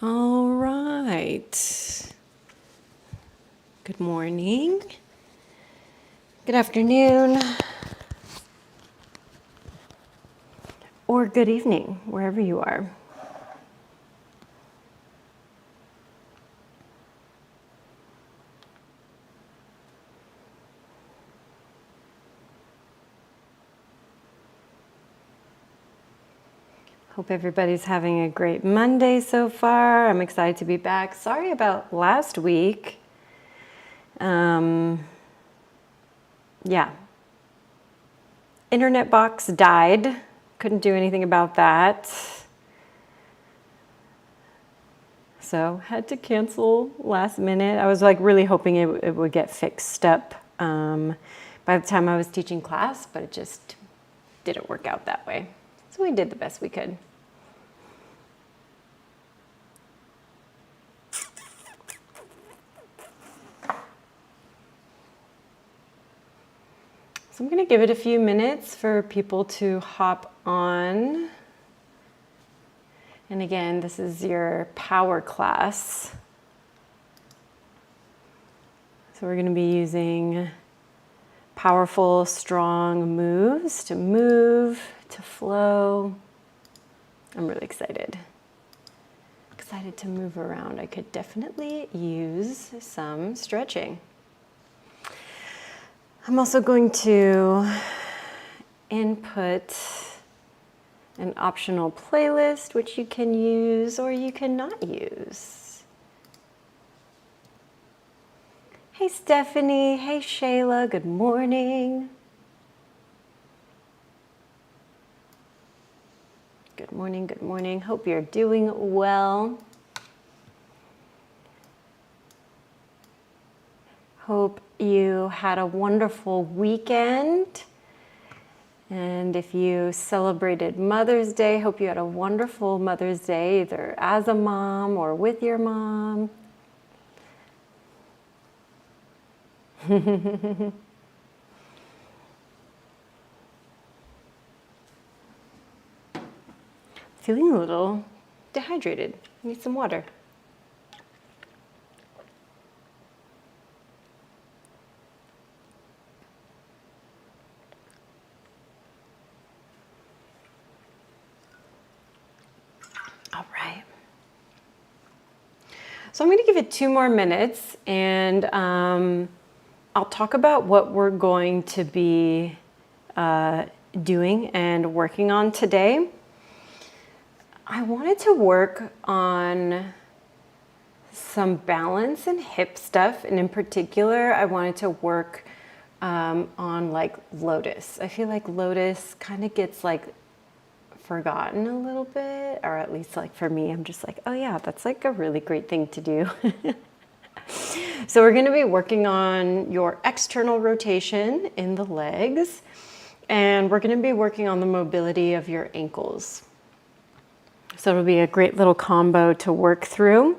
All right. Good morning. Good afternoon. Or good evening, wherever you are. Hope everybody's having a great Monday so far. I'm excited to be back. Sorry about last week. Yeah. Internet box died. Couldn't do anything about that. So had to cancel last minute. I was like really hoping it would get fixed up by the time I was teaching class, but it just didn't work out that way. So we did the best we could. So I'm going to give it a few minutes for people to hop on. And again, this is your power class. So we're going to be using powerful, strong moves to move, to flow. I'm really excited. Excited to move around. I could definitely use some stretching. I'm also going to input an optional playlist, which you can use or you cannot use. Hey Stephanie, hey Shayla, good morning. Good morning, good morning. Hope you're doing well. Hope you had a wonderful weekend. And if you celebrated Mother's Day, hope you had a wonderful Mother's Day, either as a mom or with your mom. Feeling a little dehydrated. Need some water. All right. So I'm going to give it 2 more minutes and I'll talk about what we're going to be doing and working on today. I wanted to work on some balance and hip stuff, and in particular, I wanted to work on like lotus. I feel like lotus kind of gets like forgotten a little bit, or at least like for me, I'm just like, oh yeah, that's like a really great thing to do. So we're going to be working on your external rotation in the legs, and we're going to be working on the mobility of your ankles. So it'll be a great little combo to work through.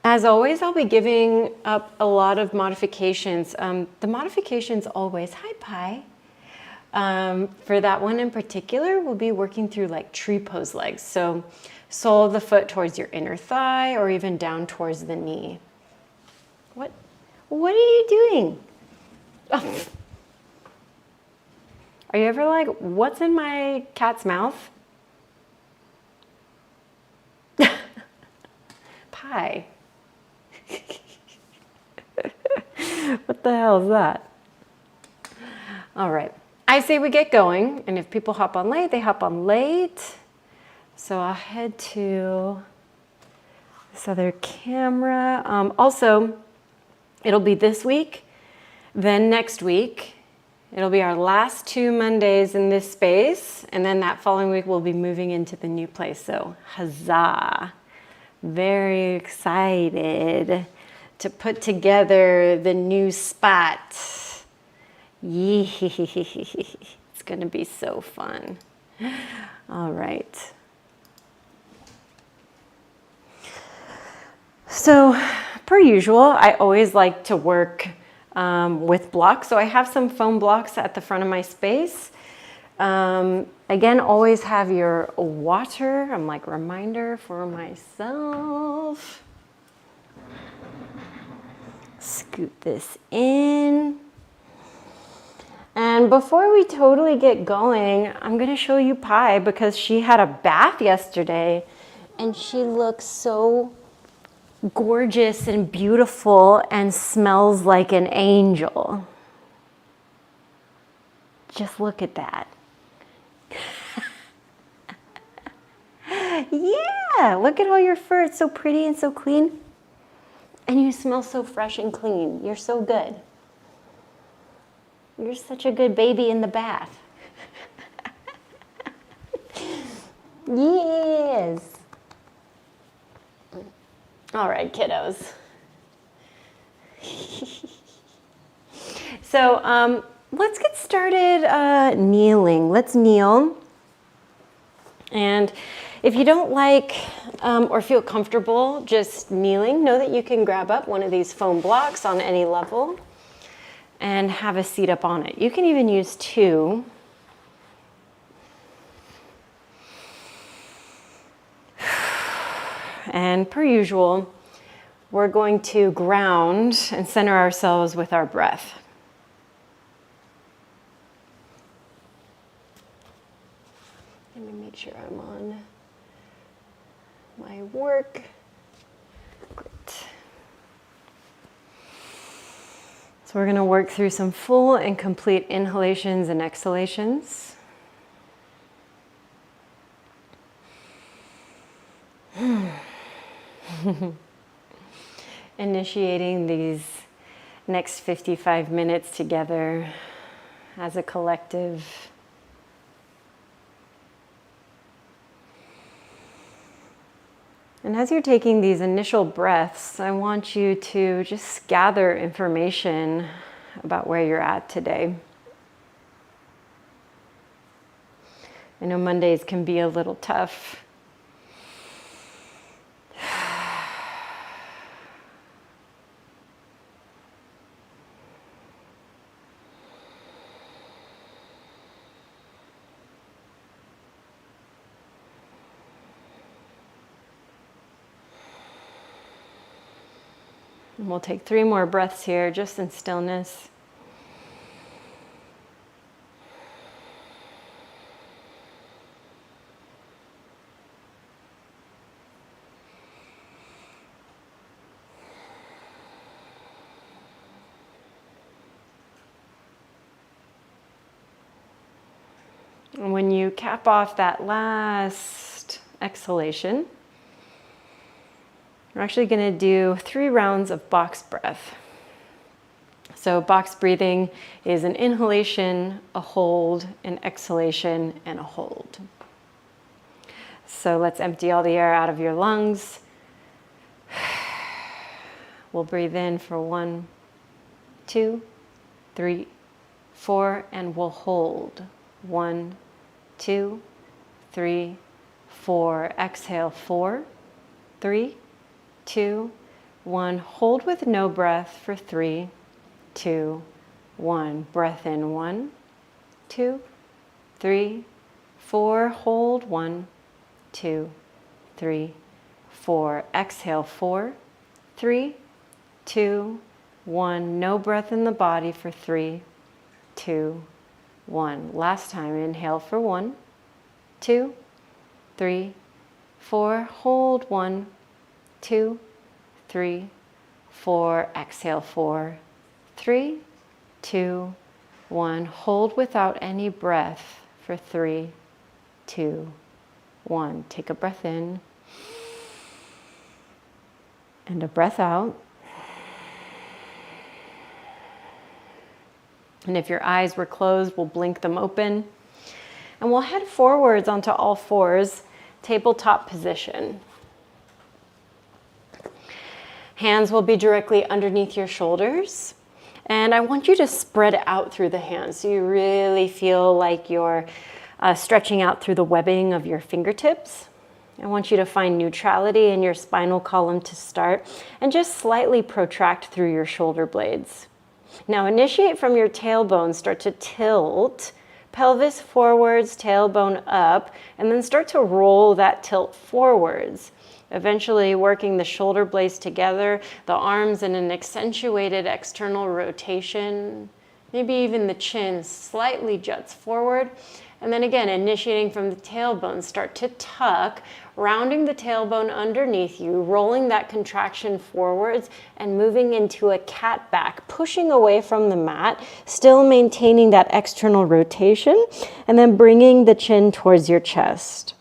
As always, I'll be giving up a lot of modifications. The modifications always, hi Pi. For that one in particular, we'll be working through like tree pose legs. So sole of the foot towards your inner thigh or even down towards the knee. What are you doing? Oh. Are you ever like, what's in my cat's mouth? Pie. What the hell is that? All right. I say we get going, and if people hop on late, they hop on late. So I'll head to this other camera. Also, it'll be this week, then next week. It'll be our last 2 Mondays in this space, and then that following week we'll be moving into the new place. So huzzah. Very excited to put together the new spot. Yee, it's gonna be so fun. All right. So, per usual, I always like to work with blocks. So I have some foam blocks at the front of my space. Again, always have your water. I'm like, reminder for myself. Scoot this in. And before we totally get going, I'm gonna show you Pi because she had a bath yesterday and she looks so gorgeous and beautiful and smells like an angel. Just look at that. Yeah, look at all your fur. It's so pretty and so clean. And you smell so fresh and clean. You're so good. You're such a good baby in the bath. Yes. All right, kiddos. So let's get started kneeling. Let's kneel. And if you don't like or feel comfortable just kneeling, know that you can grab up one of these foam blocks on any level and have a seat up on it. You can even use two. And per usual, we're going to ground and center ourselves with our breath. Let me make sure I'm on my work. Great. So we're going to work through some full and complete inhalations and exhalations. Initiating these next 55 minutes together as a collective. And as you're taking these initial breaths, I want you to just gather information about where you're at today. I know Mondays can be a little tough. And we'll take 3 more breaths here, just in stillness. And when you cap off that last exhalation, we're actually going to do 3 rounds of box breath. So box breathing is an inhalation, a hold, an exhalation, and a hold. So let's empty all the air out of your lungs. We'll breathe in for 1, 2, 3, 4, and we'll hold. 1, 2, 3, 4. Exhale, 4, 3, 2, 1. Hold with no breath for 3, 2, 1. Breath in 1, 2, 3, 4. Hold 1, 2, 3, 4. Exhale 4, 3, 2, 1. No breath in the body for 3, 2, 1. Last time. Inhale for 1, 2, 3, 4. Hold 1, 2, 3, 4. Exhale 4, 3, 2, 1. Hold without any breath for 3, 2, 1. Take a breath in and a breath out. And if your eyes were closed, we'll blink them open. And we'll head forwards onto all fours, tabletop position. Hands will be directly underneath your shoulders. And I want you to spread out through the hands so you really feel like you're stretching out through the webbing of your fingertips. I want you to find neutrality in your spinal column to start and just slightly protract through your shoulder blades. Now initiate from your tailbone, start to tilt pelvis forwards, tailbone up, and then start to roll that tilt forwards. Eventually working the shoulder blades together, the arms in an accentuated external rotation, maybe even the chin slightly juts forward. And then again, initiating from the tailbone, start to tuck, rounding the tailbone underneath you, rolling that contraction forwards and moving into a cat back, pushing away from the mat, still maintaining that external rotation, and then bringing the chin towards your chest.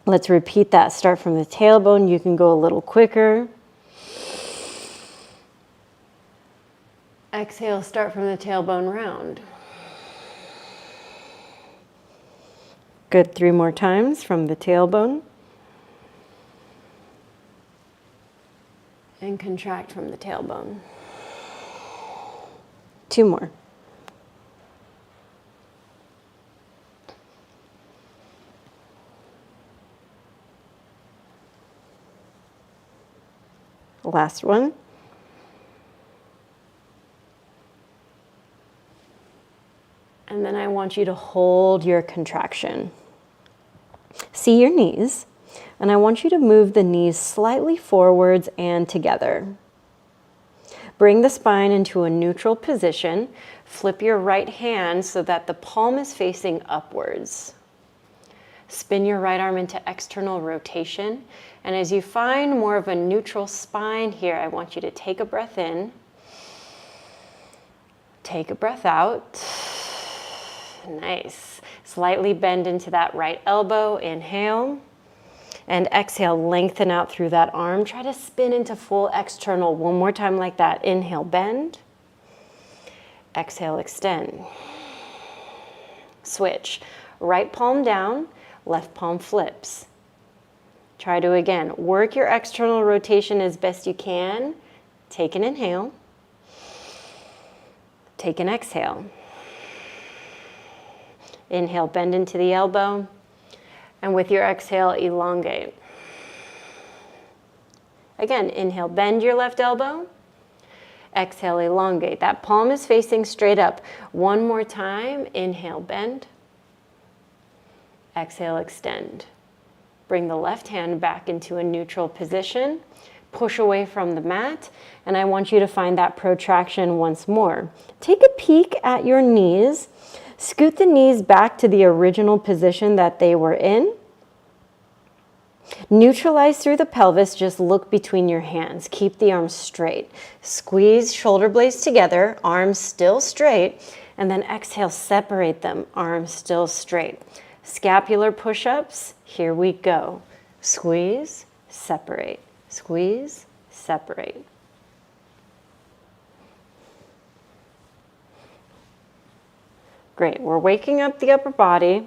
Let's repeat that. Start from the tailbone. You can go a little quicker. Exhale, start from the tailbone round. Good, 3 more times from the tailbone. And contract from the tailbone. 2 more. Last one. And then I want you to hold your contraction. See your knees, and I want you to move the knees slightly forwards and together. Bring the spine into a neutral position. Flip your right hand so that the palm is facing upwards. Spin your right arm into external rotation. And as you find more of a neutral spine here, I want you to take a breath in. Take a breath out. Nice. Slightly bend into that right elbow. Inhale. And exhale, lengthen out through that arm. Try to spin into full external. One more time like that. Inhale, bend. Exhale, extend. Switch. Right palm down, left palm flips. Try to, again, work your external rotation as best you can. Take an inhale. Take an exhale. Inhale, bend into the elbow. And with your exhale, elongate. Again, inhale, bend your left elbow. Exhale, elongate. That palm is facing straight up. One more time. Inhale, bend. Exhale, extend. Bring the left hand back into a neutral position. Push away from the mat. And I want you to find that protraction once more. Take a peek at your knees. Scoot the knees back to the original position that they were in. Neutralize through the pelvis, just look between your hands. Keep the arms straight. Squeeze shoulder blades together, arms still straight, and then exhale, separate them, arms still straight. Scapular push-ups, here we go. Squeeze, separate, squeeze, separate. Great, we're waking up the upper body.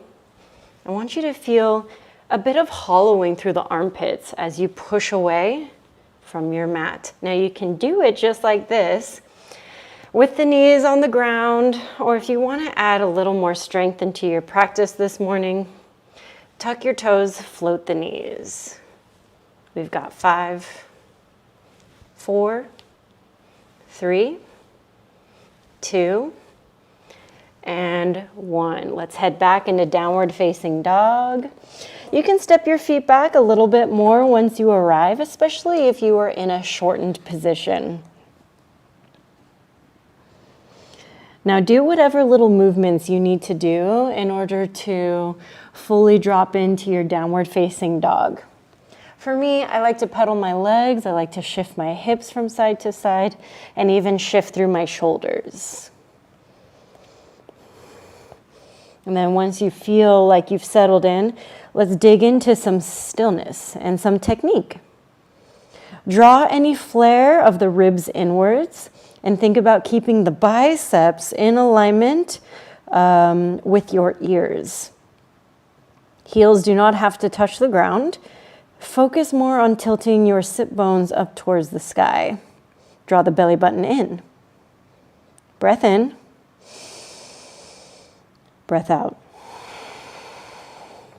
I want you to feel a bit of hollowing through the armpits as you push away from your mat. Now you can do it just like this, with the knees on the ground, or if you want to add a little more strength into your practice this morning, tuck your toes, float the knees. We've got 5, 4, 3, 2, and 1. Let's head back into downward facing dog. You can step your feet back a little bit more once you arrive, especially if you are in a shortened position. Now do whatever little movements you need to do in order to fully drop into your downward facing dog. For me, I like to pedal my legs, I like to shift my hips from side to side, and even shift through my shoulders. And then once you feel like you've settled in, let's dig into some stillness and some technique. Draw any flare of the ribs inwards and think about keeping the biceps in alignment with your ears. Heels do not have to touch the ground. Focus more on tilting your sit bones up towards the sky. Draw the belly button in. Breath in. Breath out.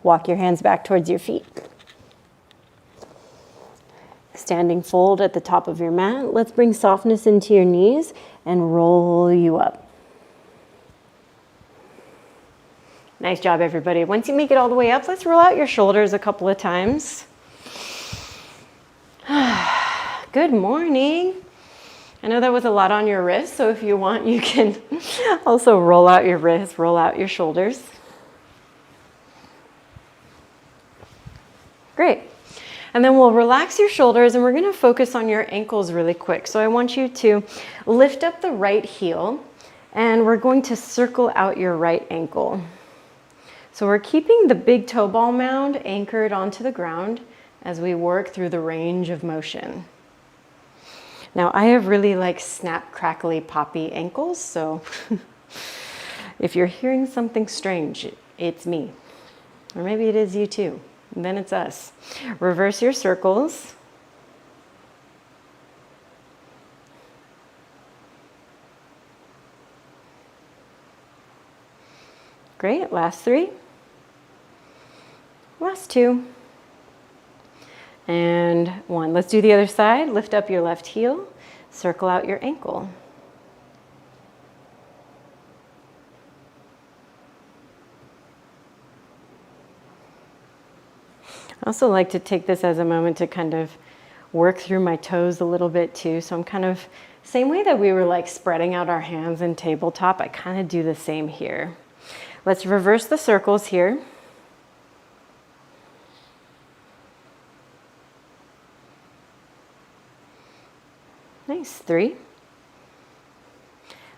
Walk your hands back towards your feet. Standing fold at the top of your mat. Let's bring softness into your knees and roll you up. Nice job, everybody. Once you make it all the way up, let's roll out your shoulders a couple of times. Good morning. I know that was a lot on your wrist, so if you want, you can also roll out your wrists, roll out your shoulders. Great. And then we'll relax your shoulders and we're going to focus on your ankles really quick. So I want you to lift up the right heel and we're going to circle out your right ankle. So we're keeping the big toe ball mound anchored onto the ground as we work through the range of motion. Now I have really like snap, crackly, poppy ankles, so if you're hearing something strange, it's me. Or maybe it is you too. And then it's us. Reverse your circles. Great, last 3. Last 2. And 1. Let's do the other side. Lift up your left heel, circle out your ankle. I also like to take this as a moment to kind of work through my toes a little bit too. So I'm kind of, same way that we were like spreading out our hands in tabletop, I kind of do the same here. Let's reverse the circles here. Nice, 3.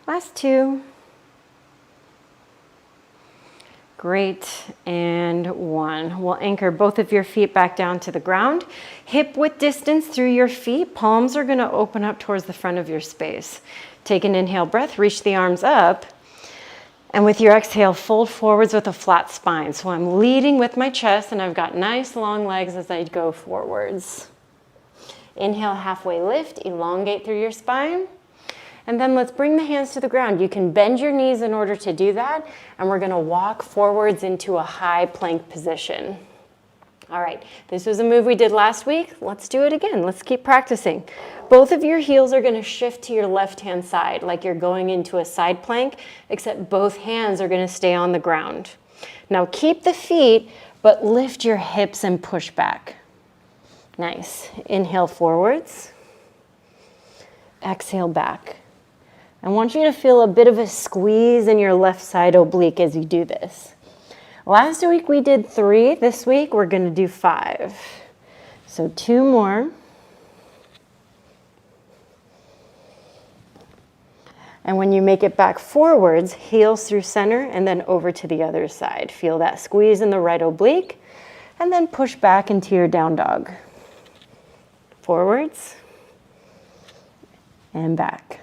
Last 2. Great, and 1. We'll anchor both of your feet back down to the ground. Hip width distance through your feet. Palms are going to open up towards the front of your space. Take an inhale breath, reach the arms up. And with your exhale, fold forwards with a flat spine. So I'm leading with my chest and I've got nice long legs as I go forwards. Inhale, halfway lift, elongate through your spine. And then let's bring the hands to the ground. You can bend your knees in order to do that. And we're going to walk forwards into a high plank position. All right, this was a move we did last week. Let's do it again. Let's keep practicing. Both of your heels are going to shift to your left-hand side like you're going into a side plank, except both hands are going to stay on the ground. Now keep the feet, but lift your hips and push back. Nice. Inhale forwards. Exhale back. I want you to feel a bit of a squeeze in your left side oblique as you do this. Last week we did 3. This week we're going to do 5. So 2 more. And when you make it back forwards, heels through center and then over to the other side. Feel that squeeze in the right oblique and then push back into your down dog. Forwards and back.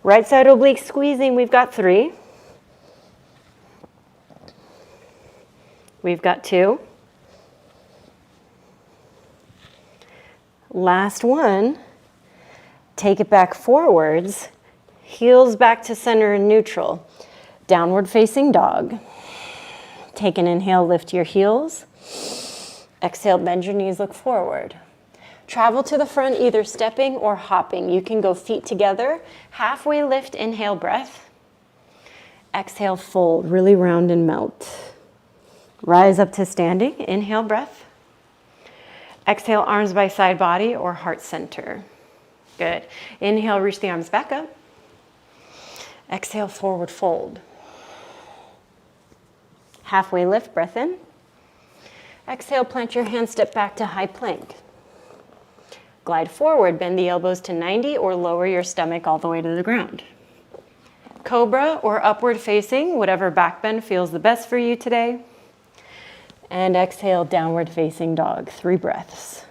Right side oblique squeezing, we've got 3. We've got 2. Last one. Take it back forwards. Heels back to center and neutral. Downward facing dog. Take an inhale, lift your heels. Exhale, bend your knees, look forward. Travel to the front, either stepping or hopping. You can go feet together. Halfway lift, inhale, breath. Exhale, fold, really round and melt. Rise up to standing, inhale, breath. Exhale, arms by side body or heart center. Good. Inhale, reach the arms back up. Exhale, forward fold. Halfway lift, breath in. Exhale, plant your hands, step back to high plank. Glide forward, bend the elbows to 90 or lower your stomach all the way to the ground. Cobra or upward facing, whatever back bend feels the best for you today. And exhale, downward facing dog, 3 breaths.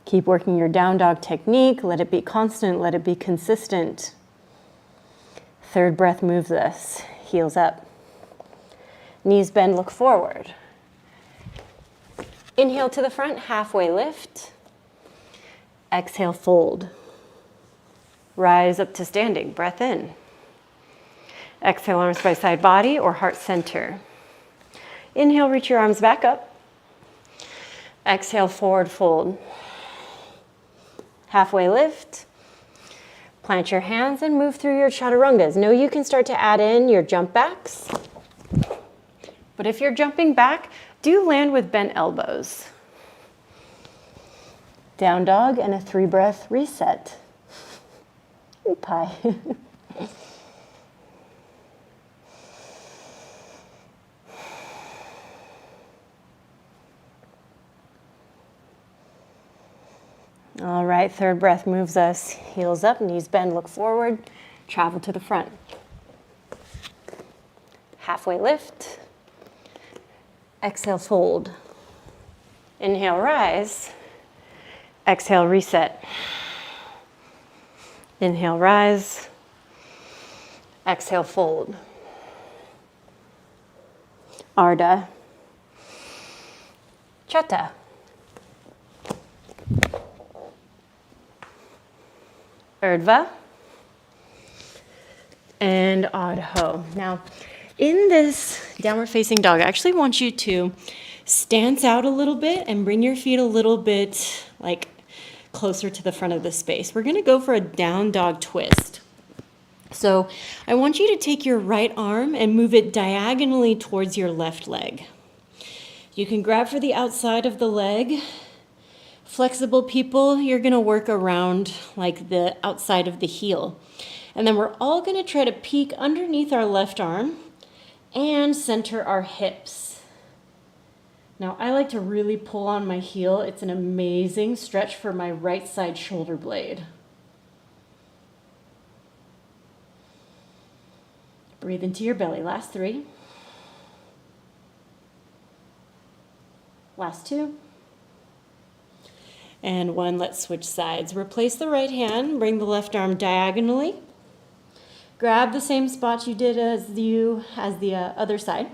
Keep working your down dog technique. Let it be constant, let it be consistent. 3rd breath moves us, heels up. Knees bend, look forward. Inhale to the front, halfway lift. Exhale, fold. Rise up to standing, breath in. Exhale, arms by side body or heart center. Inhale, reach your arms back up. Exhale, forward fold. Halfway lift. Plant your hands and move through your chaturangas. Know you can start to add in your jump backs. But if you're jumping back, do land with bent elbows. Down dog and a 3-breath reset. Pie. All right, 3rd breath moves us. Heels up, knees bend, look forward, travel to the front. Halfway lift. Exhale, fold. Inhale, rise. Exhale, reset. Inhale, rise. Exhale, fold. Ardha. Chatta. Urdhva. And Adho. Now, in this downward facing dog, I actually want you to stance out a little bit and bring your feet a little bit like closer to the front of the space. We're gonna go for a down dog twist. So I want you to take your right arm and move it diagonally towards your left leg. You can grab for the outside of the leg. Flexible people, you're gonna work around like the outside of the heel. And then we're all gonna try to peek underneath our left arm and center our hips. Now I like to really pull on my heel. It's an amazing stretch for my right side shoulder blade. Breathe into your belly, last 3. Last 2. And 1, let's switch sides. Replace the right hand, bring the left arm diagonally. Grab the same spot you did as the other side.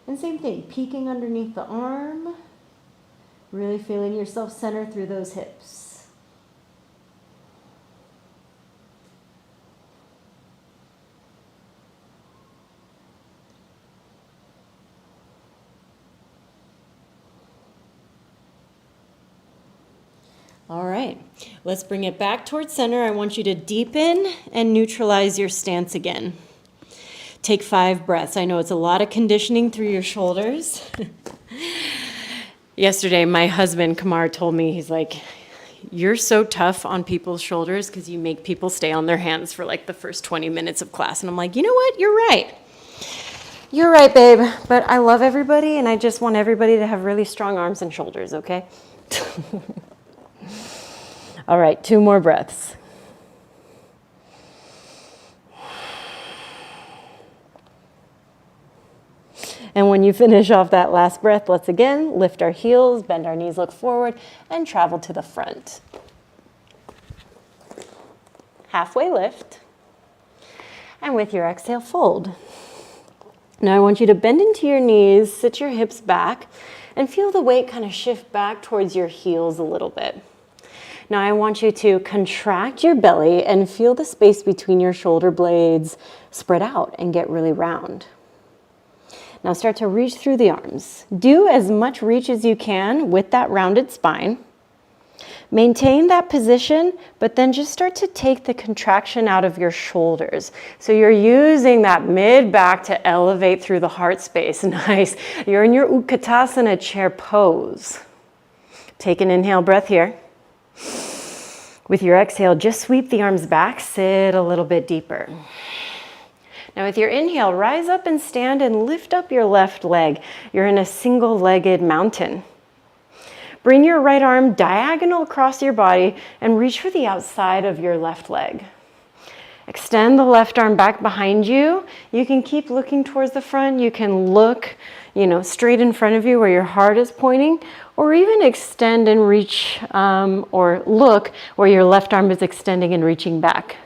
And same thing, peeking underneath the arm, really feeling yourself center through those hips. All right, let's bring it back towards center. I want you to deepen and neutralize your stance again. Take 5 breaths. I know it's a lot of conditioning through your shoulders. Yesterday, my husband, Kamar, told me, he's like, you're so tough on people's shoulders because you make people stay on their hands for like the first 20 minutes of class. And I'm like, you know what? You're right. You're right, babe. But I love everybody, and I just want everybody to have really strong arms and shoulders, okay? All right, 2 more breaths. And when you finish off that last breath, let's again lift our heels, bend our knees, look forward, and travel to the front. Halfway lift. And with your exhale, fold. Now I want you to bend into your knees, sit your hips back, and feel the weight kind of shift back towards your heels a little bit. Now I want you to contract your belly and feel the space between your shoulder blades spread out and get really round. Now start to reach through the arms. Do as much reach as you can with that rounded spine. Maintain that position, but then just start to take the contraction out of your shoulders. So you're using that mid-back to elevate through the heart space. Nice. You're in your Utkatasana chair pose. Take an inhale breath here. With your exhale, just sweep the arms back, sit a little bit deeper. Now with your inhale, rise up and stand and lift up your left leg. You're in a single-legged mountain. Bring your right arm diagonal across your body and reach for the outside of your left leg. Extend the left arm back behind you. You can keep looking towards the front. You can look, straight in front of you where your heart is pointing, or even extend and reach, or look where your left arm is extending and reaching back.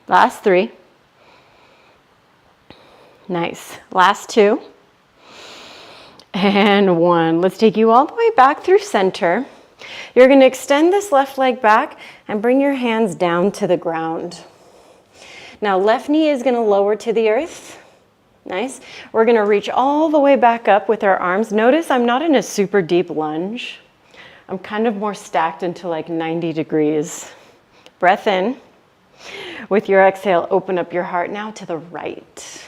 Last 3. Nice. Last 2. And 1. Let's take you all the way back through center. You're going to extend this left leg back and bring your hands down to the ground. Now left knee is going to lower to the earth. Nice. We're going to reach all the way back up with our arms. Notice I'm not in a super deep lunge. I'm kind of more stacked into like 90 degrees. Breath in. With your exhale, open up your heart now to the right.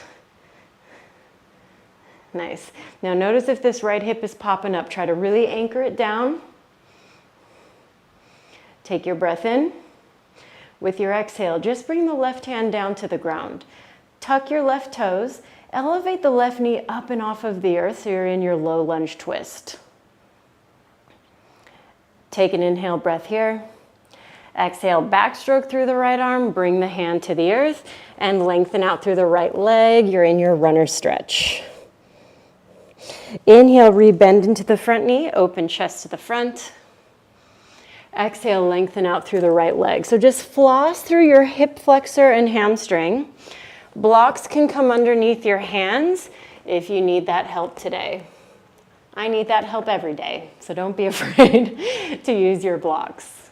Nice. Now notice if this right hip is popping up. Try to really anchor it down. Take your breath in. With your exhale, just bring the left hand down to the ground. Tuck your left toes. Elevate the left knee up and off of the earth so you're in your low lunge twist. Take an inhale breath here. Exhale, backstroke through the right arm, bring the hand to the earth, and lengthen out through the right leg. You're in your runner stretch. Inhale, rebend into the front knee, open chest to the front. Exhale, lengthen out through the right leg. So just floss through your hip flexor and hamstring. Blocks can come underneath your hands if you need that help today. I need that help every day, so don't be afraid to use your blocks.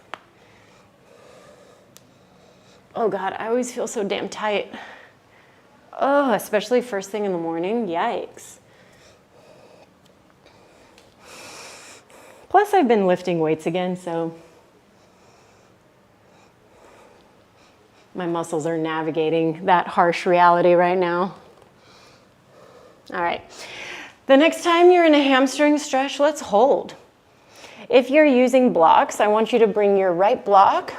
Oh God, I always feel so damn tight. Oh, especially first thing in the morning, yikes. Plus I've been lifting weights again, so my muscles are navigating that harsh reality right now. All right, the next time you're in a hamstring stretch, let's hold. If you're using blocks, I want you to bring your right block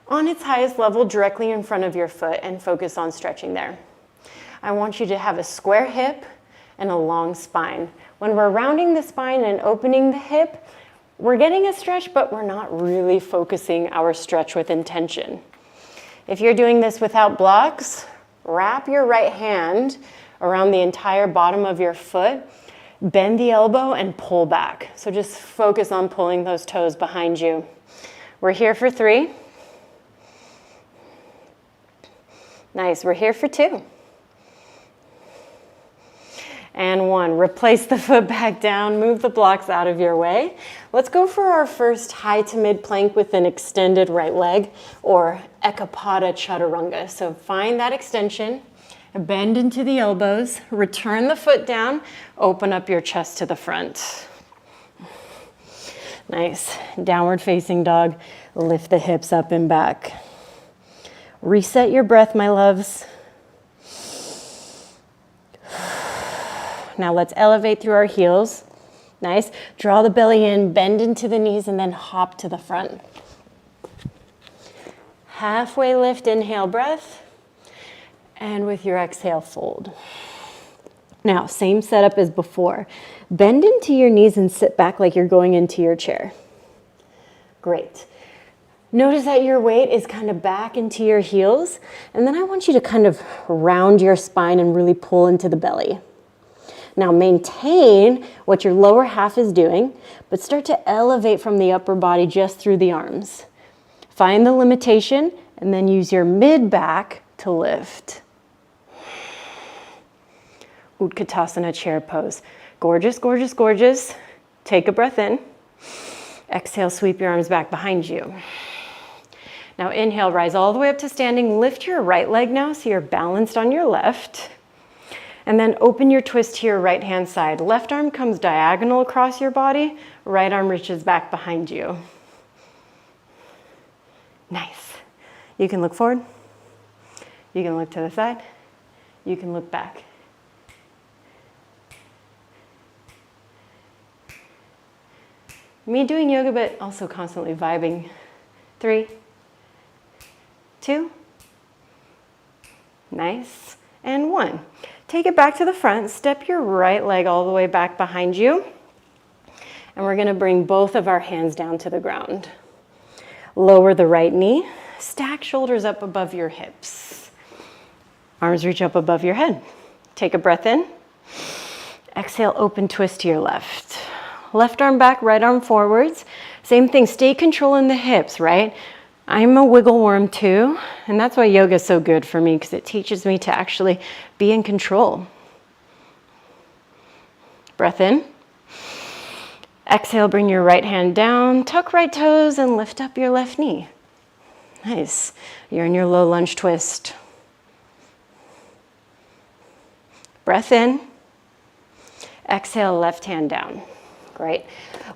on its highest level directly in front of your foot and focus on stretching there. I want you to have a square hip and a long spine. When we're rounding the spine and opening the hip, we're getting a stretch, but we're not really focusing our stretch with intention. If you're doing this without blocks, wrap your right hand around the entire bottom of your foot, bend the elbow and pull back. So just focus on pulling those toes behind you. We're here for 3. Nice, we're here for 2. And 1, replace the foot back down, move the blocks out of your way. Let's go for our first high to mid plank with an extended right leg, or Ekapada Chaturanga. So find that extension, bend into the elbows, return the foot down, open up your chest to the front. Nice, downward facing dog, lift the hips up and back. Reset your breath, my loves. Now let's elevate through our heels. Nice. Draw the belly in, bend into the knees, and then hop to the front. Halfway lift, inhale breath. And with your exhale, fold. Now, same setup as before. Bend into your knees and sit back like you're going into your chair. Great. Notice that your weight is kind of back into your heels, and then I want you to kind of round your spine and really pull into the belly. Now maintain what your lower half is doing, but start to elevate from the upper body just through the arms. Find the limitation, and then use your mid back to lift. Utkatasana chair pose. Gorgeous, gorgeous, gorgeous. Take a breath in. Exhale, sweep your arms back behind you. Now inhale, rise all the way up to standing. Lift your right leg now so you're balanced on your left. And then open your twist to your right hand side. Left arm comes diagonal across your body. Right arm reaches back behind you. Nice. You can look forward. You can look to the side. You can look back. Me doing yoga, but also constantly vibing. 3, 2, nice, and 1. Take it back to the front, step your right leg all the way back behind you, and we're gonna bring both of our hands down to the ground. Lower the right knee, stack shoulders up above your hips. Arms reach up above your head. Take a breath in. Exhale, open twist to your left. Left arm back, right arm forwards. Same thing, stay controlling the hips, right? I'm a wiggle worm too, and that's why yoga is so good for me, because it teaches me to actually be in control. Breath in. Exhale, bring your right hand down, tuck right toes, and lift up your left knee. Nice. You're in your low lunge twist. Breath in. Exhale, left hand down. Great.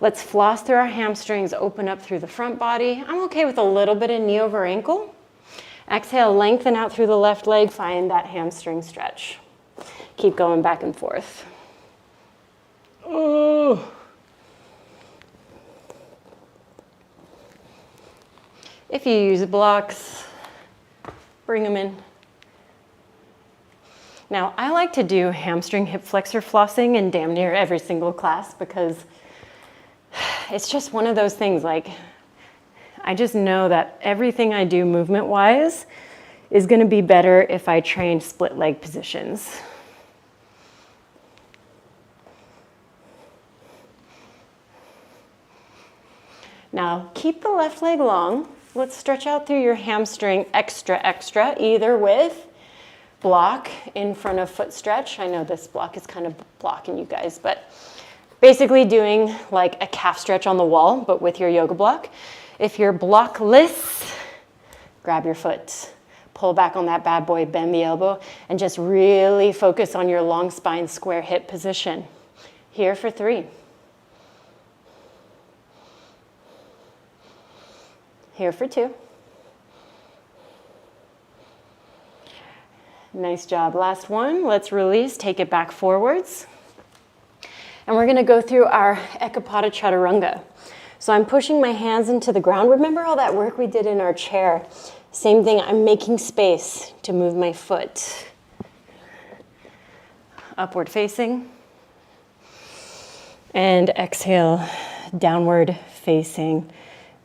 Let's floss through our hamstrings, open up through the front body. I'm okay with a little bit of knee over ankle. Exhale, lengthen out through the left leg, find that hamstring stretch. Keep going back and forth. Ooh. If you use blocks, bring them in. Now, I like to do hamstring hip flexor flossing in damn near every single class because it's just one of those things, like, I just know that everything I do movement-wise is going to be better if I train split leg positions. Now, keep the left leg long. Let's stretch out through your hamstring extra, either with block in front of foot stretch. I know this block is kind of blocking you guys, but basically doing like a calf stretch on the wall, but with your yoga block. If you're blockless, grab your foot, pull back on that bad boy, bend the elbow, and just really focus on your long spine, square hip position. Here for 3. Here for 2. Nice job. Last one. Let's release. Take it back forwards. And we're going to go through our Ekapada Chaturanga. So I'm pushing my hands into the ground. Remember all that work we did in our chair? Same thing. I'm making space to move my foot. Upward facing. And exhale, downward facing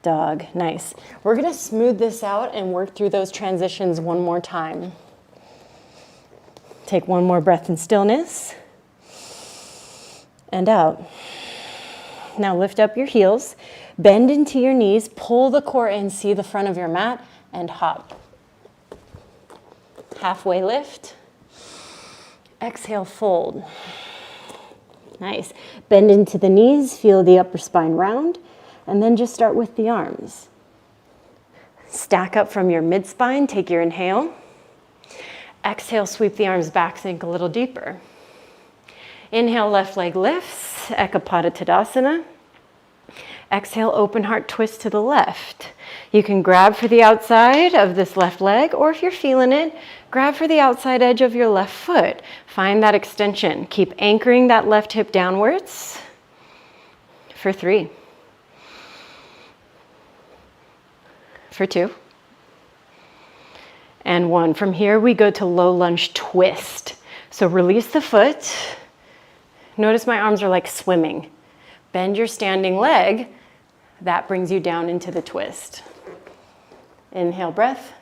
dog. Nice. We're going to smooth this out and work through those transitions one more time. Take one more breath in stillness. And out. Now lift up your heels, bend into your knees, pull the core in, see the front of your mat, and hop. Halfway lift. Exhale, fold. Nice. Bend into the knees, feel the upper spine round, and then just start with the arms. Stack up from your mid-spine, take your inhale. Exhale, sweep the arms back, sink a little deeper. Inhale, left leg lifts, Ekapada Tadasana. Exhale, open heart twist to the left. You can grab for the outside of this left leg, or if you're feeling it, grab for the outside edge of your left foot. Find that extension. Keep anchoring that left hip downwards for 3. For 2. And 1. From here, we go to low lunge twist. So release the foot. Notice my arms are like swimming. Bend your standing leg. That brings you down into the twist. Inhale, breath.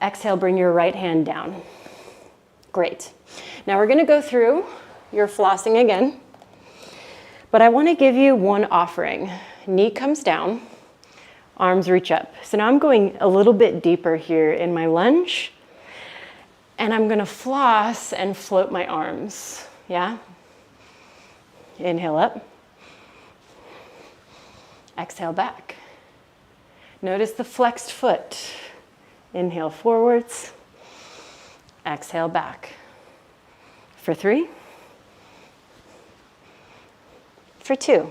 Exhale, bring your right hand down. Great. Now we're going to go through your flossing again. But I want to give you one offering. Knee comes down. Arms reach up. So now I'm going a little bit deeper here in my lunge. And I'm going to floss and float my arms. Yeah? Inhale up. Exhale back. Notice the flexed foot. Inhale forwards. Exhale back. For 3. For 2.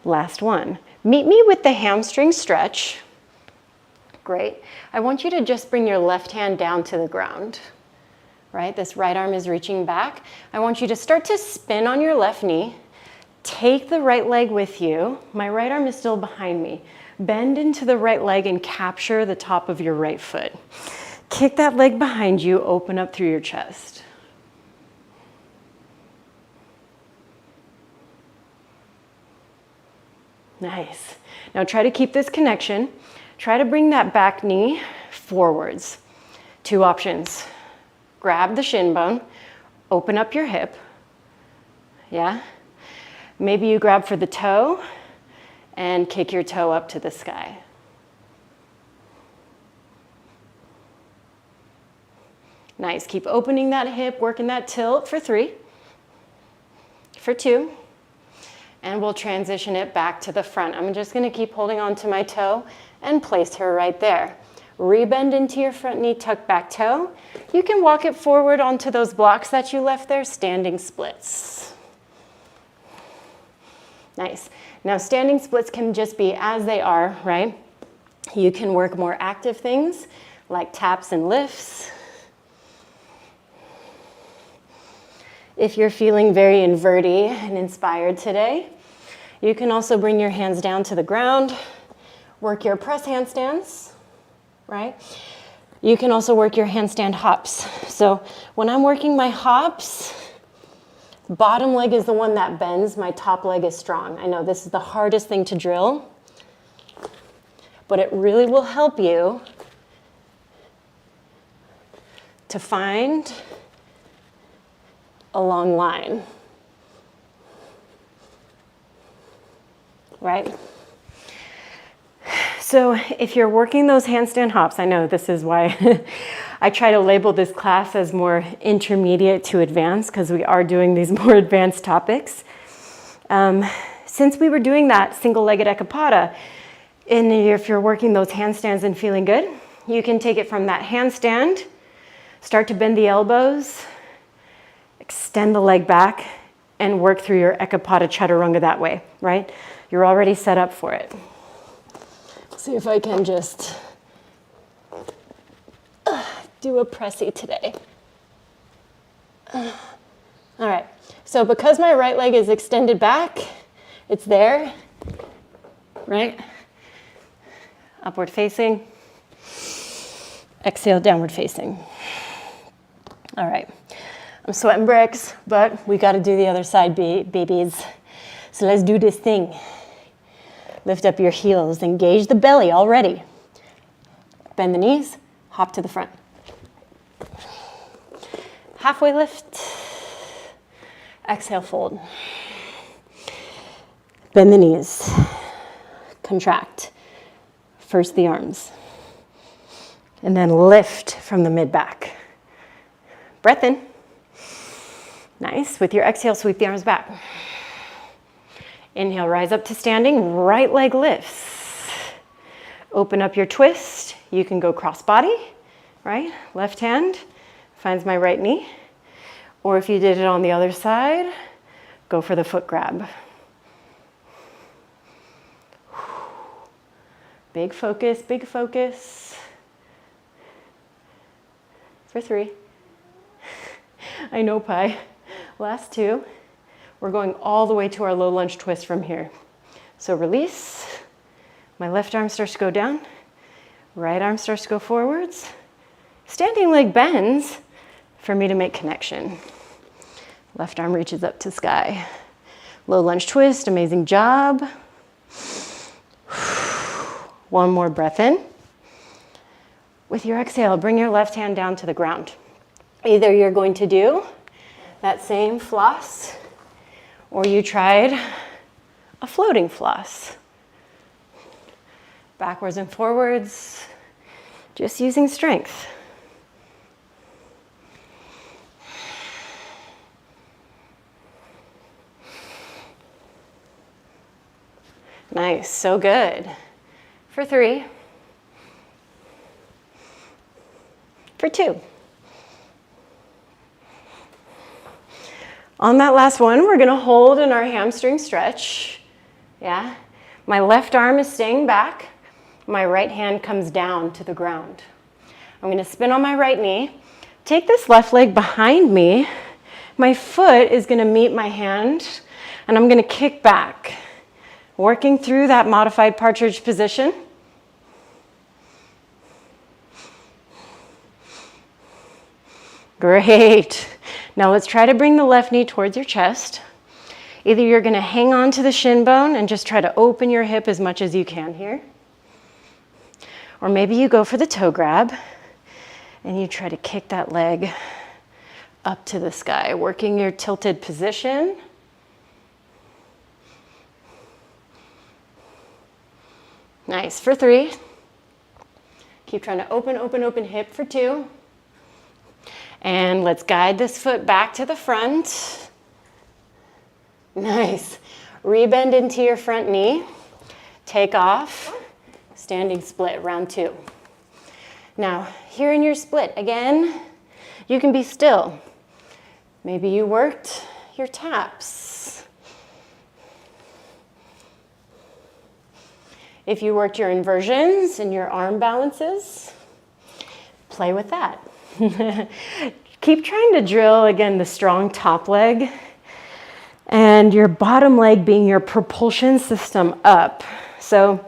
Last one. Meet me with the hamstring stretch. Great. I want you to just bring your left hand down to the ground. Right? This right arm is reaching back. I want you to start to spin on your left knee. Take the right leg with you. My right arm is still behind me. Bend into the right leg and capture the top of your right foot. Kick that leg behind you. Open up through your chest. Nice. Now try to keep this connection. Try to bring that back knee forwards. 2 options. Grab the shin bone, open up your hip. Yeah? Maybe you grab for the toe and kick your toe up to the sky. Nice. Keep opening that hip, working that tilt for 3. For 2. And we'll transition it back to the front. I'm just going to keep holding on to my toe and place her right there. rebend into your front knee, tuck back toe. You can walk it forward onto those blocks that you left there, standing splits. Nice. Now standing splits can just be as they are, right? You can work more active things like taps and lifts. If you're feeling very inverty and inspired today, you can also bring your hands down to the ground, work your press handstands, right? You can also work your handstand hops. So when I'm working my hops, bottom leg is the one that bends, my top leg is strong. I know this is the hardest thing to drill, but it really will help you to find a long line, right? So if you're working those handstand hops, I know this is why I try to label this class as more intermediate to advanced, because we are doing these more advanced topics. Since we were doing that single-legged ecopata, and if you're working those handstands and feeling good, you can take it from that handstand, start to bend the elbows, extend the leg back, and work through your ecopata chaturanga that way, right? You're already set up for it. See if I can just do a pressy today. All right, so because my right leg is extended back, it's there, right? Upward facing, exhale, downward facing. All right, I'm sweating bricks, but we gotta do the other side, babies. So let's do this thing. Lift up your heels, engage the belly already. Bend the knees, hop to the front. Halfway lift, exhale, fold. Bend the knees, contract. First the arms, and then lift from the mid-back. Breath in. Nice. With your exhale, sweep the arms back. Inhale, rise up to standing, right leg lifts. Open up your twist. You can go cross body, right? Left hand finds my right knee. Or if you did it on the other side, go for the foot grab. Big focus, big focus. For 3. I know, Pi. Last 2. We're going all the way to our low lunge twist from here. So release. My left arm starts to go down. Right arm starts to go forwards. Standing leg bends for me to make connection. Left arm reaches up to sky. Low lunge twist, amazing job. One more breath in. With your exhale, bring your left hand down to the ground. Either you're going to do that same floss, or you tried a floating floss. Backwards and forwards, just using strength. Nice, so good. For 3. For 2. On that last one, we're gonna hold in our hamstring stretch. Yeah. My left arm is staying back. My right hand comes down to the ground. I'm gonna spin on my right knee. Take this left leg behind me. My foot is gonna meet my hand, and I'm gonna kick back. Working through that modified partridge position. Great. Now let's try to bring the left knee towards your chest. Either you're gonna hang on to the shin bone and just try to open your hip as much as you can here. Or maybe you go for the toe grab and you try to kick that leg up to the sky, working your tilted position. Nice, for 3. Keep trying to open, open, open hip for 2. And let's guide this foot back to the front. Nice. Rebend into your front knee. Take off. Standing split, round 2. Now, here in your split, again, you can be still. Maybe you worked your taps. If you worked your inversions and your arm balances, play with that. Keep trying to drill, again, the strong top leg and your bottom leg being your propulsion system up. So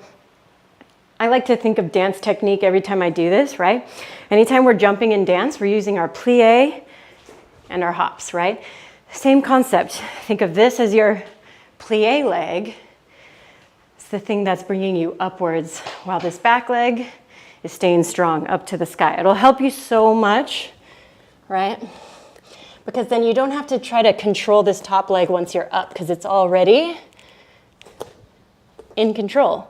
I like to think of dance technique every time I do this, right? Anytime we're jumping in dance, we're using our plie and our hops, right? Same concept. Think of this as your plie leg. It's the thing that's bringing you upwards while this back leg is staying strong up to the sky. It'll help you so much, right? Because then you don't have to try to control this top leg once you're up because it's already in control.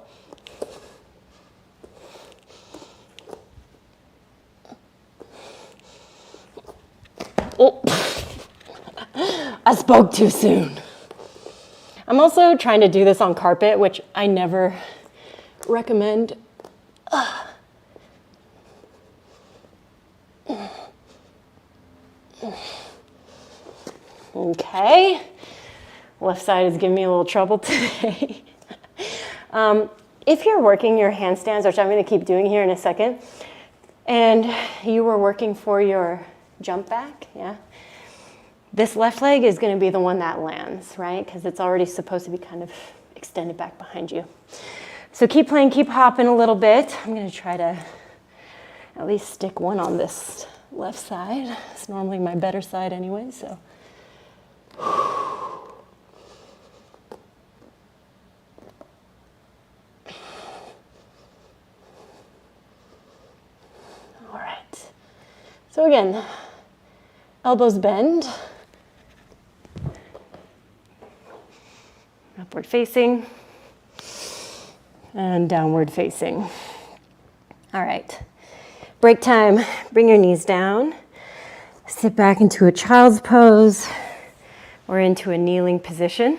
Oh, I spoke too soon. I'm also trying to do this on carpet, which I never recommend. Okay, left side is giving me a little trouble today. If you're working your handstands, which I'm going to keep doing here in a second, and you were working for your jump back, yeah, this left leg is going to be the one that lands, right? Because it's already supposed to be kind of extended back behind you. So keep playing, keep hopping a little bit. I'm going to try to at least stick one on this left side. It's normally my better side anyway, so. All right. So again, elbows bend. Upward facing and downward facing. All right. Break time. Bring your knees down. Sit back into a child's pose or into a kneeling position.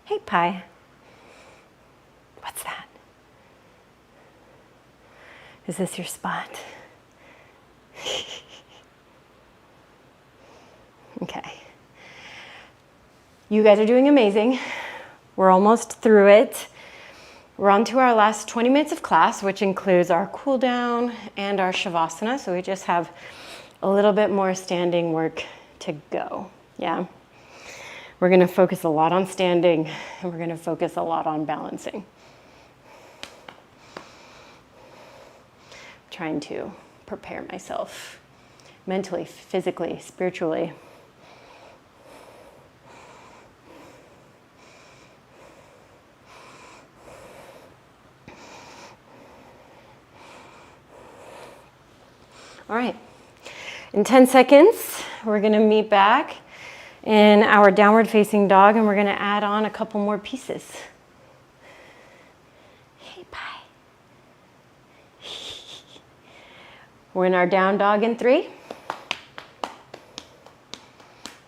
Hey, Pi. What's that? Is this your spot? Okay. You guys are doing amazing. We're almost through it. We're on to our last 20 minutes of class, which includes our cool down and our shavasana. So we just have a little bit more standing work to go. Yeah. We're going to focus a lot on standing and we're going to focus a lot on balancing. I'm trying to prepare myself mentally, physically, spiritually. All right, in 10 seconds, we're gonna meet back in our downward facing dog and we're gonna add on a couple more pieces. Hey, bye. We're in our down dog in 3.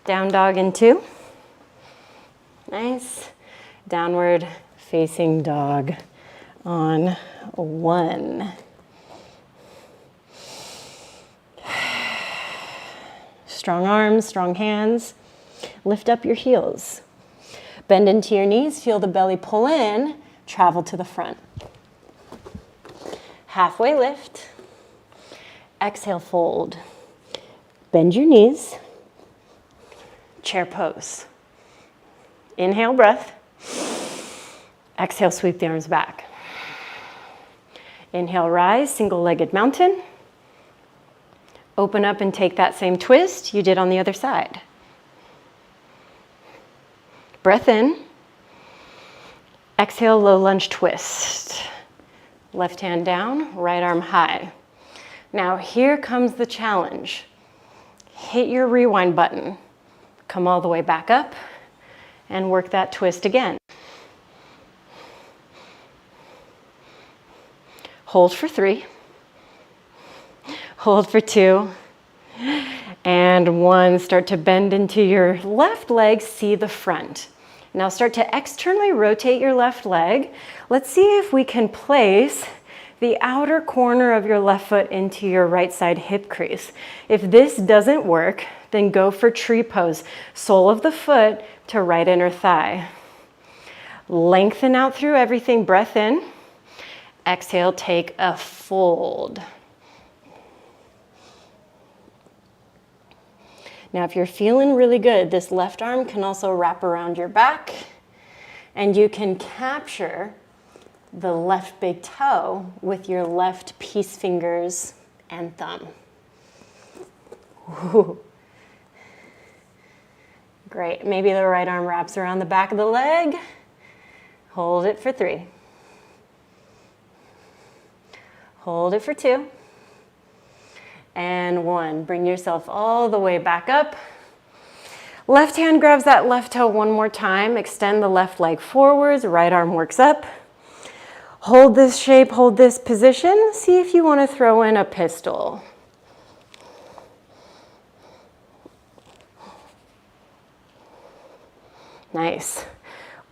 Down dog in 2. Nice. Downward facing dog on 1. Strong arms, strong hands. Lift up your heels. Bend into your knees, feel the belly pull in, travel to the front. Halfway lift. Exhale, fold. Bend your knees. Chair pose. Inhale, breath. Exhale, sweep the arms back. Inhale, rise, single-legged mountain. Open up and take that same twist you did on the other side. Breath in. Exhale, low lunge twist. Left hand down, right arm high. Now here comes the challenge. Hit your rewind button. Come all the way back up and work that twist again. Hold for 3. Hold for 2. And 1. Start to bend into your left leg, see the front. Now start to externally rotate your left leg. Let's see if we can place the outer corner of your left foot into your right side hip crease. If this doesn't work, then go for tree pose. Sole of the foot to right inner thigh. Lengthen out through everything, breath in. Exhale, take a fold. Now, if you're feeling really good, this left arm can also wrap around your back, and you can capture the left big toe with your left peace fingers and thumb. Ooh. Great. Maybe the right arm wraps around the back of the leg. Hold it for 3. Hold it for 2. And 1. Bring yourself all the way back up. Left hand grabs that left toe one more time. Extend the left leg forwards. Right arm works up. Hold this shape, hold this position. See if you want to throw in a pistol. Nice.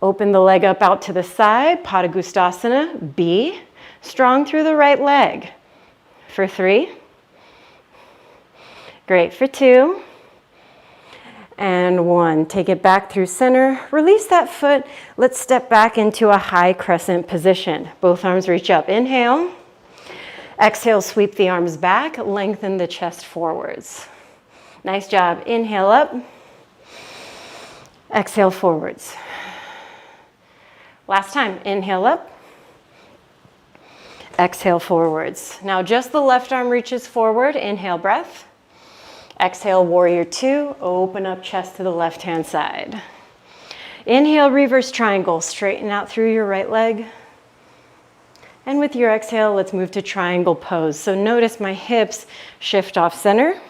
Open the leg up out to the side. Padangusthasana. B. Strong through the right leg. For 3. Great. For 2. And 1. Take it back through center. Release that foot. Let's step back into a high crescent position. Both arms reach up. Inhale. Exhale, sweep the arms back. Lengthen the chest forwards. Nice job. Inhale up. Exhale forwards. Last time. Inhale up. Exhale forwards. Now just the left arm reaches forward. Inhale, breath. Exhale, warrior 2. Open up chest to the left-hand side. Inhale, reverse triangle. Straighten out through your right leg. And with your exhale, let's move to triangle pose. So notice my hips shift off center.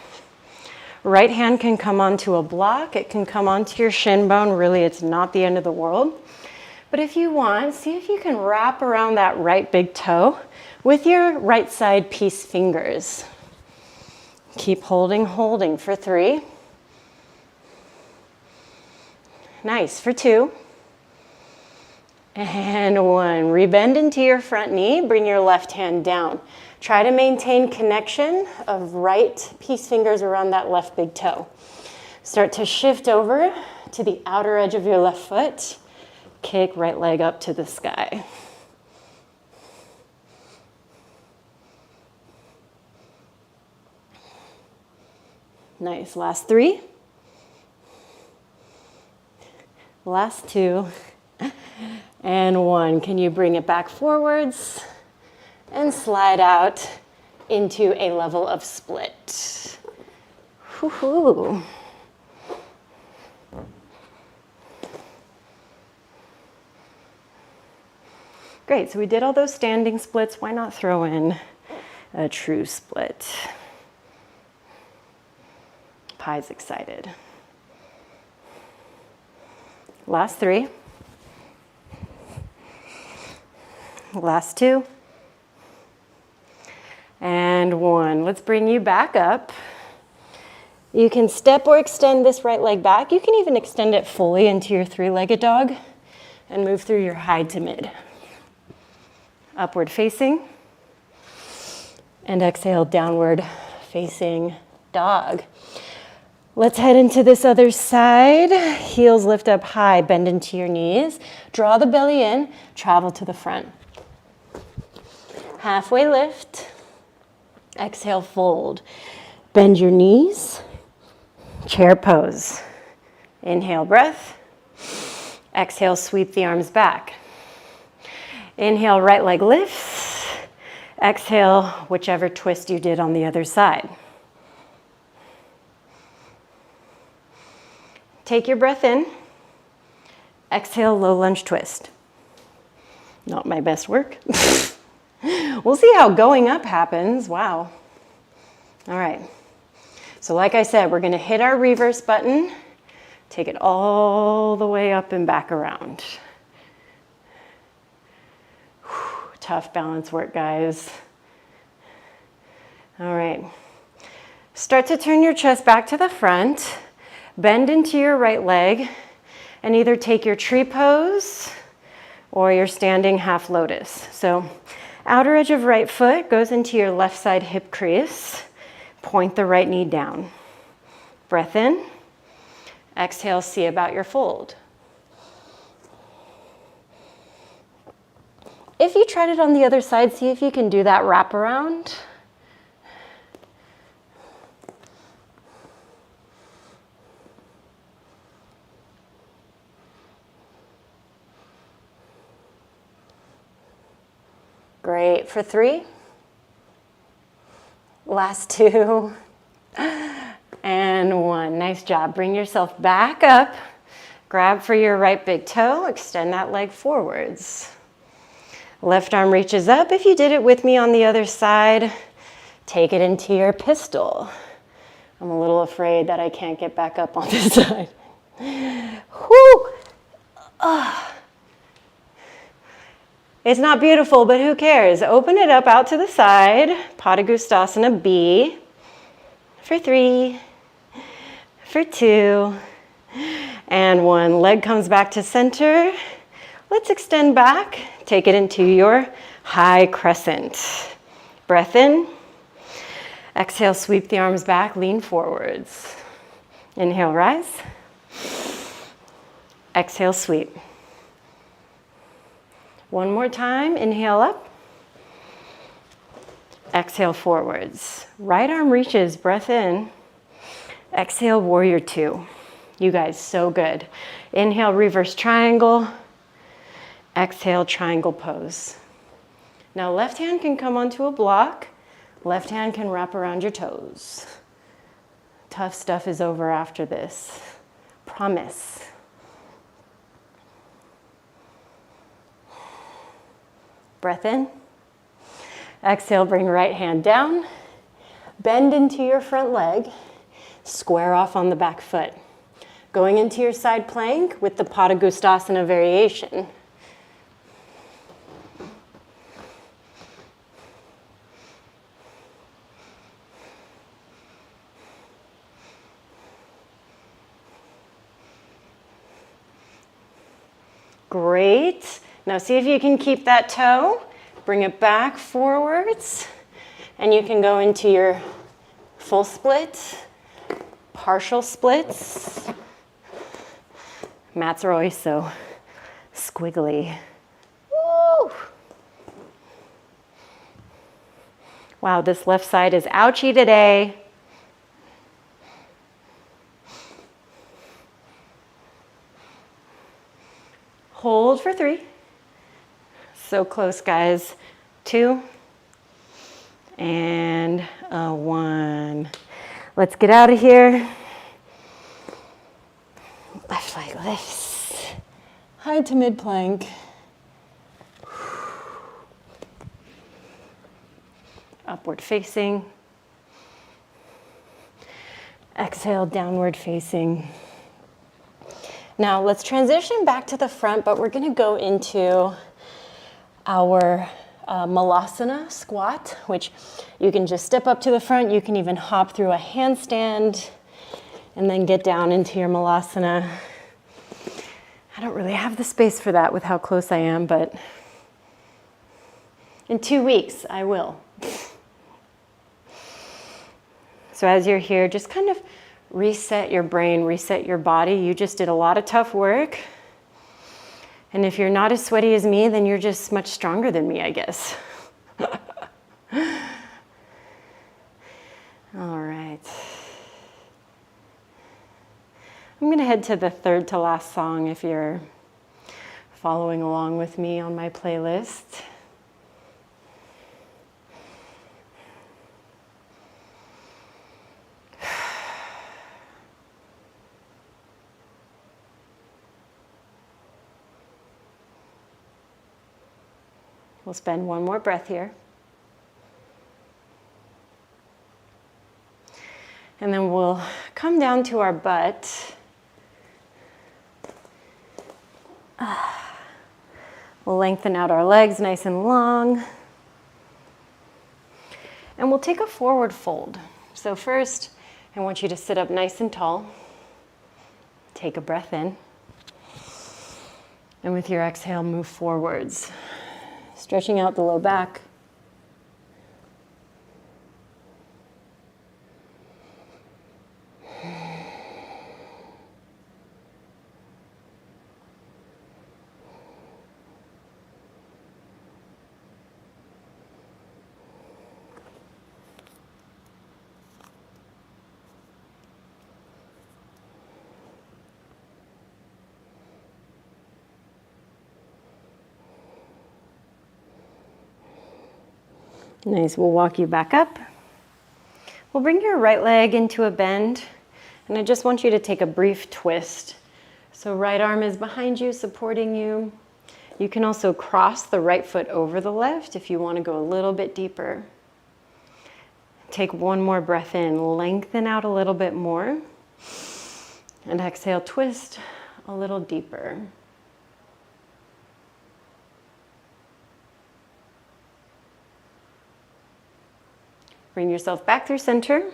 Right hand can come onto a block. It can come onto your shin bone. Really, it's not the end of the world. But if you want, see if you can wrap around that right big toe with your right side peace fingers. Keep holding, holding for 3. Nice, for 2. And 1. Rebend into your front knee. Bring your left hand down. Try to maintain connection of right peace fingers around that left big toe. Start to shift over to the outer edge of your left foot. Kick right leg up to the sky. Nice. Last 3. Last 2. And 1. Can you bring it back forwards and slide out into a level of split? Woo-hoo. Great, so we did all those standing splits. Why not throw in a true split? Pie's excited. Last 3. Last 2. And 1. Let's bring you back up. You can step or extend this right leg back. You can even extend it fully into your 3-legged dog and move through your high to mid. Upward facing. And exhale, downward facing dog. Let's head into this other side. Heels lift up high, bend into your knees. Draw the belly in, travel to the front. Halfway lift. Exhale, fold. Bend your knees. Chair pose. Inhale, breath. Exhale, sweep the arms back. Inhale, right leg lifts. Exhale, whichever twist you did on the other side. Take your breath in. Exhale, low lunge twist. Not my best work. We'll see how going up happens. Wow. All right. So like I said, we're going to hit our reverse button. Take it all the way up and back around. Tough balance work, guys. All right. Start to turn your chest back to the front. Bend into your right leg. and either take your tree pose or your standing half lotus. So outer edge of right foot goes into your left side hip crease. Point the right knee down. Breath in. Exhale, see about your fold. If you tried it on the other side, see if you can do that wraparound. Great, for 3. Last 2. And 1. Nice job. Bring yourself back up. Grab for your right big toe. Extend that leg forwards. Left arm reaches up. If you did it with me on the other side, take it into your pistol. I'm a little afraid that I can't get back up on this side. Whew. It's not beautiful, but who cares? Open it up out to the side. Padangusthasana B. For 3. For 2. And 1. Leg comes back to center. Let's extend back. Take it into your high crescent. Breath in. Exhale, sweep the arms back, lean forwards. Inhale, rise. Exhale, sweep. One more time, inhale up. Exhale, forwards. Right arm reaches, breath in. Exhale, warrior 2. You guys, so good. Inhale, reverse triangle. Exhale, triangle pose. Now left hand can come onto a block. Left hand can wrap around your toes. Tough stuff is over after this. Promise. Breath in. Exhale, bring right hand down. Bend into your front leg. Square off on the back foot. Going into your side plank with the Padangusthasana variation. Great. Now see if you can keep that toe. Bring it back forwards. And you can go into your full split, partial splits. Mats are always so squiggly. Woo! Wow, this left side is ouchy today. Hold for 3. So close, guys. 2. And 1. Let's get out of here. Left leg lifts. High to mid plank. Upward facing. Exhale, downward facing. Now let's transition back to the front, but we're gonna go into our malasana squat, which you can just step up to the front. You can even hop through a handstand and then get down into your malasana. I don't really have the space for that with how close I am, but in 2 weeks I will. So as you're here, just kind of reset your brain, reset your body. You just did a lot of tough work. And if you're not as sweaty as me, then you're just much stronger than me, I guess. All right. I'm going to head to the third to last song if you're following along with me on my playlist. We'll spend one more breath here. And then we'll come down to our butt. We'll lengthen out our legs nice and long. And we'll take a forward fold. So first, I want you to sit up nice and tall. Take a breath in. And with your exhale, move forwards, stretching out the low back. Nice, we'll walk you back up. We'll bring your right leg into a bend, and I just want you to take a brief twist. So right arm is behind you, supporting you. You can also cross the right foot over the left if you want to go a little bit deeper. Take one more breath in, lengthen out a little bit more, and exhale, twist a little deeper. Bring yourself back through center.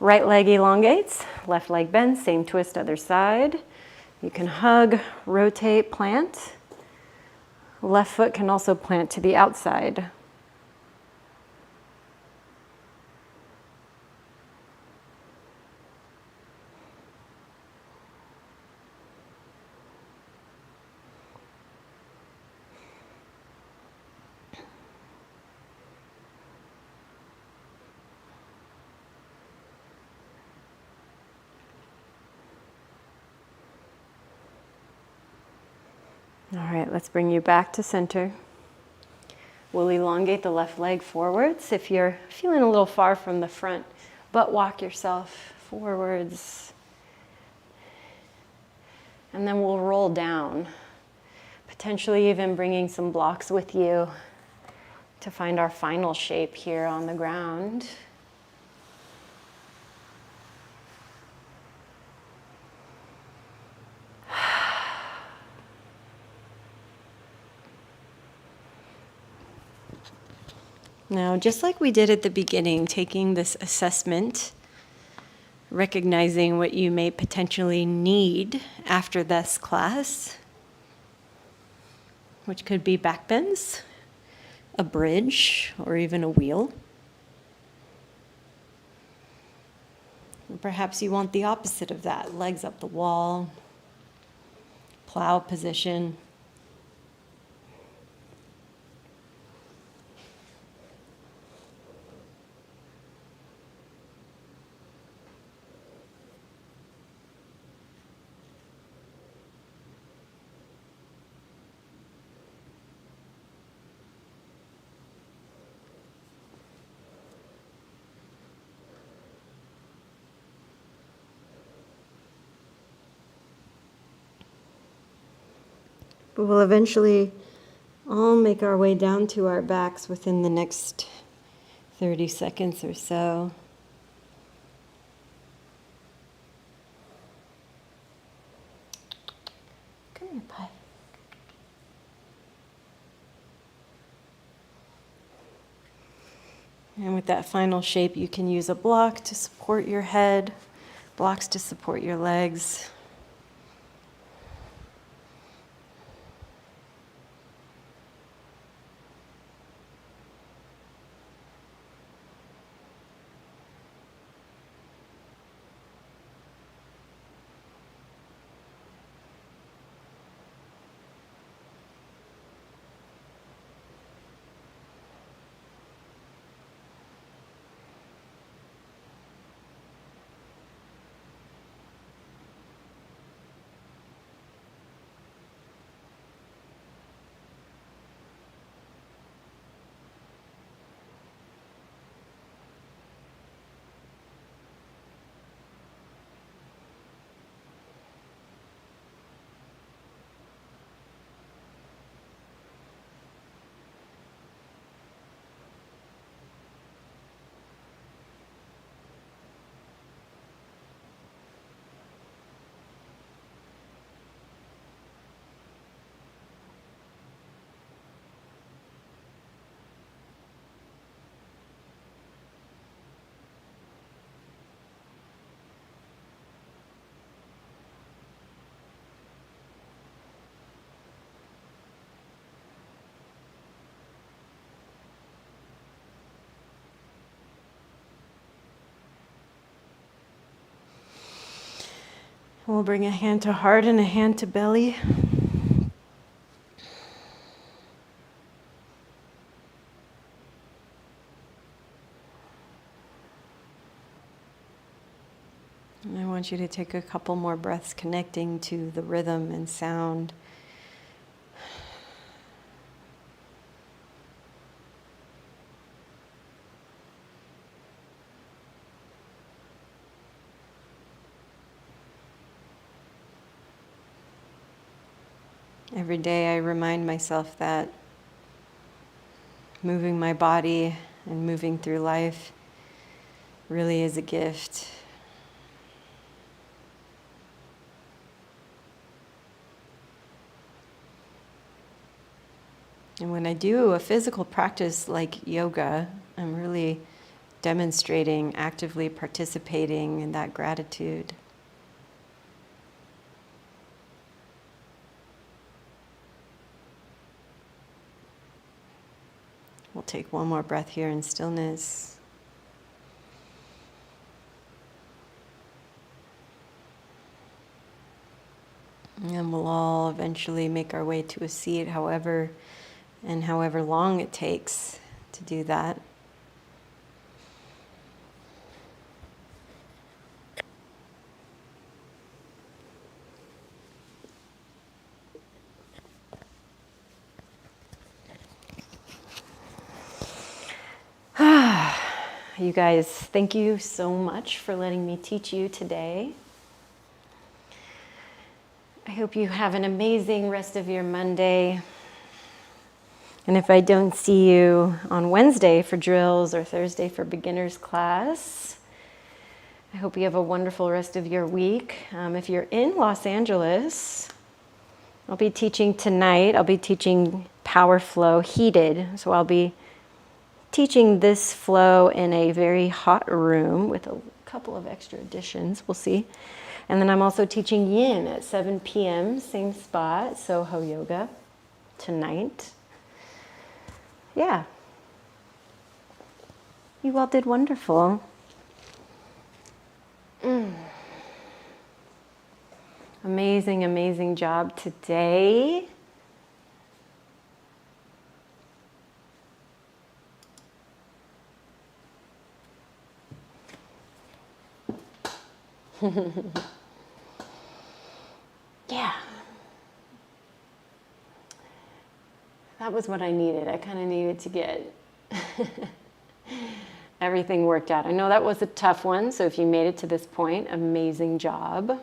Right leg elongates, left leg bends, same twist, other side. You can hug, rotate, plant. Left foot can also plant to the outside. All right, let's bring you back to center. We'll elongate the left leg forwards. If you're feeling a little far from the front, butt walk yourself forwards. And then we'll roll down, potentially even bringing some blocks with you to find our final shape here on the ground. Now, just like we did at the beginning, taking this assessment, recognizing what you may potentially need after this class, which could be back bends, a bridge, or even a wheel. Or perhaps you want the opposite of that, legs up the wall, plow position. But we'll eventually all make our way down to our backs within the next 30 seconds or so. Come here, Pi. And with that final shape, you can use a block to support your head, blocks to support your legs. We'll bring a hand to heart and a hand to belly. And I want you to take a couple more breaths connecting to the rhythm and sound. Every day I remind myself that moving my body and moving through life really is a gift. And when I do a physical practice like yoga, I'm really demonstrating, actively participating in that gratitude. We'll take one more breath here in stillness. And we'll all eventually make our way to a seat, however long it takes to do that. You guys, thank you so much for letting me teach you today. I hope you have an amazing rest of your Monday. And if I don't see you on Wednesday for drills or Thursday for beginners class, I hope you have a wonderful rest of your week. If you're in Los Angeles, I'll be teaching tonight. I'll be teaching Power Flow Heated. So I'll be teaching this flow in a very hot room with a couple of extra additions. We'll see. And then I'm also teaching Yin at 7 p.m., same spot, Soho Yoga, tonight. Yeah. You all did wonderful. Amazing, amazing job today. Yeah. That was what I needed. I kind of needed to get everything worked out. I know that was a tough one, so if you made it to this point, amazing job.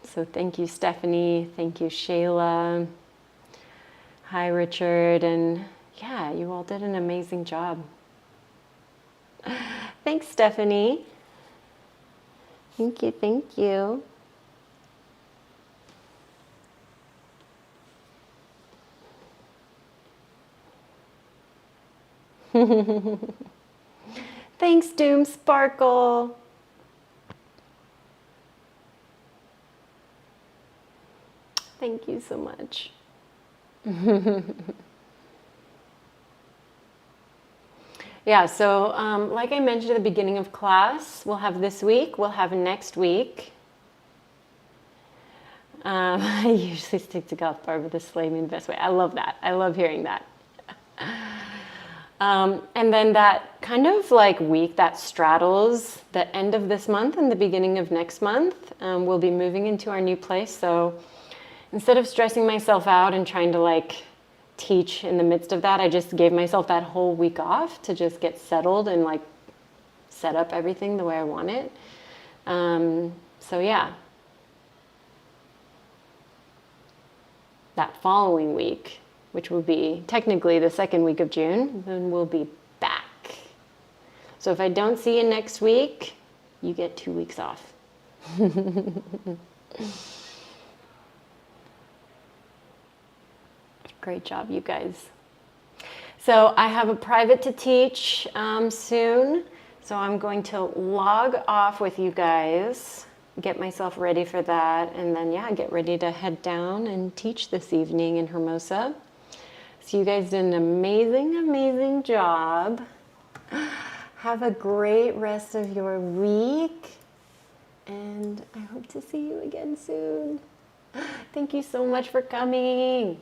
So thank you, Stephanie. Thank you, Shayla. Hi, Richard. And yeah, you all did an amazing job. Thanks, Stephanie. Thank you, thank you. Thanks, Doom Sparkle. Thank you so much. Yeah, so like I mentioned at the beginning of class, we'll have this week, we'll have next week. I usually stick to Goth Barb with the Slay Me in the best way. I love that. I love hearing that. And then that kind of like week that straddles the end of this month and the beginning of next month, we'll be moving into our new place. So instead of stressing myself out and trying to like teach in the midst of that, I just gave myself that whole week off to just get settled and like set up everything the way I want it. So yeah, that following week, which will be technically the second week of June, then we'll be back. So if I don't see you next week, you get 2 weeks off. Great job, you guys. So I have a private to teach soon. So I'm going to log off with you guys, get myself ready for that, and then yeah, get ready to head down and teach this evening in Hermosa. So you guys did an amazing, amazing job. Have a great rest of your week, and I hope to see you again soon. Thank you so much for coming.